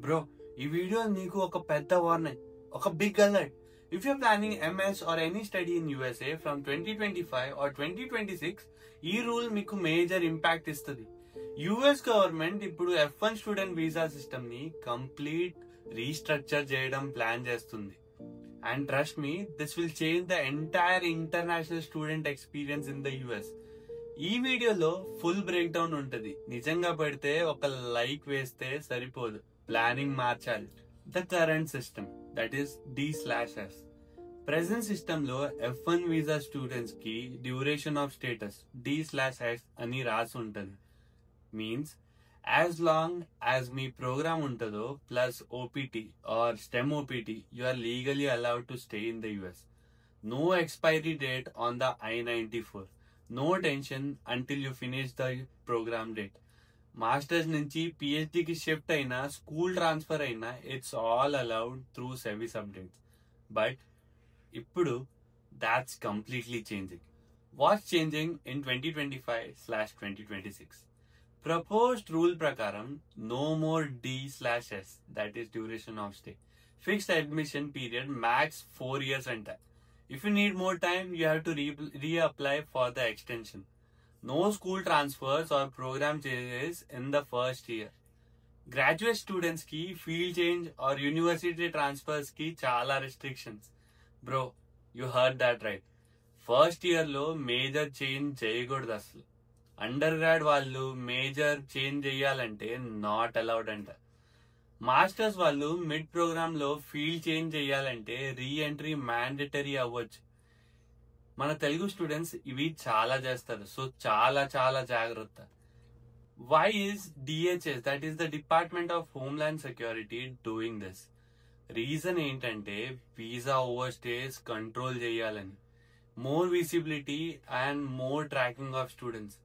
Bro, ఈ video నీకు ఒక పెద్ద వార్నింగ్, ఒక big alert. If you're planning MS or any study in USA from 2025 or 2026, ఈ రూల్ మీకు మేజర్ ఇంపాక్ట్ ఇస్తుంది. యుఎస్ గవర్నమెంట్ ఇప్పుడు F1 స్టూడెంట్ వీసా సిస్టమ్ ని కంప్లీట్ రీస్ట్రక్చర్ చేయడం ప్లాన్ చేస్తుంది. And trust me, this will change the entire international student experience in the US. ఈ వీడియోలో full break down ఉంటది. నిజంగా పెడితే ఒక లైక్ వేస్తే సరిపోదు, ప్లానింగ్ మార్చాలి. The current system, that is D/S. Present system లో F1 వీసా స్టూడెంట్స్ కి డ్యూరేషన్ ఆఫ్ స్టేటస్ D/S అని రాసి ఉంటది. మీన్స్ యాజ్ లాంగ్ యాజ్ మీ ప్రోగ్రామ్ ఉంటుందో plus OPT or STEM OPT, you are legally allowed to stay in the US. No expiry date on the I-94. No tension until you finish the programme date. Masters నుంచి PhDకి shift అయినా, school transfer అయినా, it's all allowed through service updates. But ఇప్పుడు that's completely changing. What's changing in 2025/2026? Proposed rule ప్రకారం no more D/S, that is duration of stay. Fixed admission period max 4 years అంట. If you need more time, you have to reapply for the extension. No school transfers or program changes in the first year. Graduate students ki field change or university transfers ki chala restrictions. Bro, you heard that right. First year lo major change cheyakoodu asalu. Undergrad vallu major change cheyalante not allowed anta. Masters వాళ్ళు mid programme లో field change చేయాలంటే reentry mandatory అవ్వచ్చు. మన Telugu students ఇవి చాలా చేస్తారు, so చాలా చాలా జాగ్రత్త. Why is DHS, that is the Department of Homeland Security, doing this? Reason ఏంటంటే వీసా ఓవర్ స్టేస్ కంట్రోల్ చేయాలని. More visibility and more tracking of students.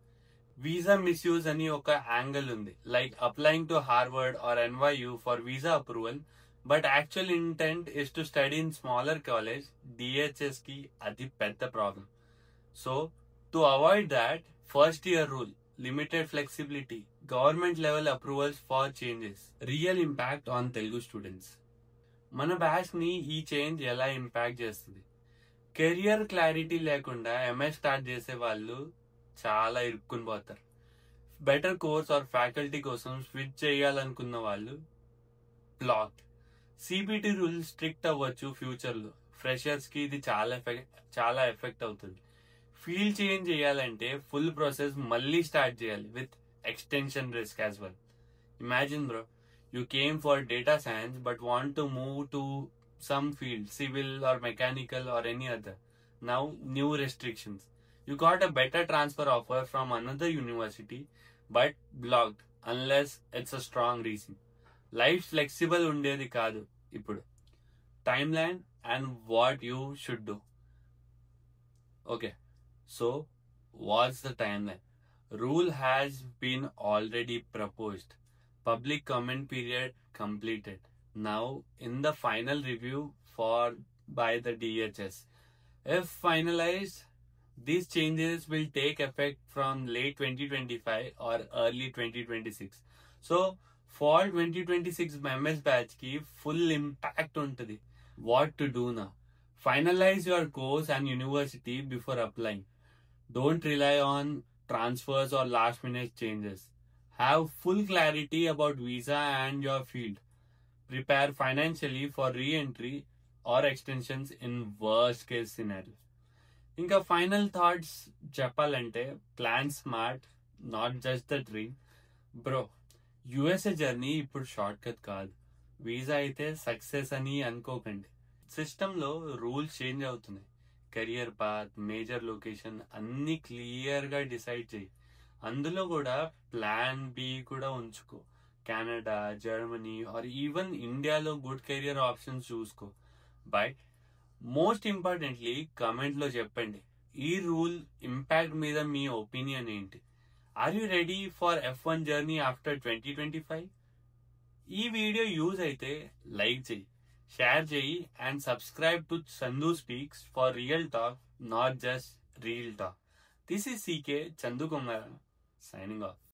Visa misuse అని ఒక యాంగిల్ ఉంది, like applying to Harvard or NYU for visa approval, but actual intent is to study in smaller college. DHS కి అది పెద్ద problem. So to avoid that, first year rule, limited flexibility, government level approvals for changes. Real impact on Telugu students. మన batch ని ఈ change ఎలా impact చేస్తుంది? Career clarity లేకుండా MS start చేసే వాళ్ళు చాలా ఇరుక్కుని పోతారు. బెటర్ కోర్స్ ఆర్ ఫ్యాకల్టీ కోసం స్విచ్ చేయాలనుకున్న వాళ్ళు బ్లాక్. CBT రూల్స్ స్ట్రిక్ట్ అవ్వచ్చు ఫ్యూచర్ లో. ఫ్రెషర్స్ కి ఇది చాలా ఎఫెక్ట్ అవుతుంది. ఫీల్డ్ చేంజ్ చేయాలంటే ఫుల్ ప్రాసెస్ మళ్ళీ స్టార్ట్ చేయాలి with extension risk as well. Imagine bro, you came for data science but want to move to some field, civil or mechanical or any other. Now new restrictions. You got a better transfer offer from another university but blocked unless it's a strong reason. Life flexible ఉండేది కాదు ఇప్పుడు. Timeline and what you should do. Okay, so what's the timeline? Rule has been already proposed. Public comment period completed. Now in the final review by the DHS. If finalized, these changes will take effect from late 2025 or early 2026. So fall 2026 MS batch ki full impact untadi. What to do now? Finalize your course and university before applying. Don't rely on transfers or last minute changes. Have full clarity about visa and your field. Prepare financially for re-entry or extensions in worst case scenario. ఇంకా final thoughts చెప్పాలంటే, plan smart, not just the dream. Bro, USA journey ఇప్పుడు short cut కాదు. Visa అయితే success అని అనుకోకండి. సిస్టంలో rules change అవుతున్నాయి. Career path, major location అన్ని క్లియర్ గా డిసైడ్ చేయి. అందులో కూడా ప్లాన్ B కూడా ఉంచుకో. కెనడా, జర్మనీ ఆర్ ఈవెన్ ఇండియాలో గుడ్ కెరియర్ ఆప్షన్స్ చూసుకో. బట్ మోస్ట్ ఇంపార్టెంట్లీ కమెంట్ లో చెప్పండి, ఈ రూల్ ఇంపాక్ట్ మీద మీ ఒపీనియన్ ఏంటి? Are you ready for F1 journey after 2025? ఈ వీడియో యూజ్ అయితే లైక్ చేయి, షేర్ చేయి and subscribe to Chandu speaks for real talk, not just reel talk. This is CK Chandu Kumar signing off.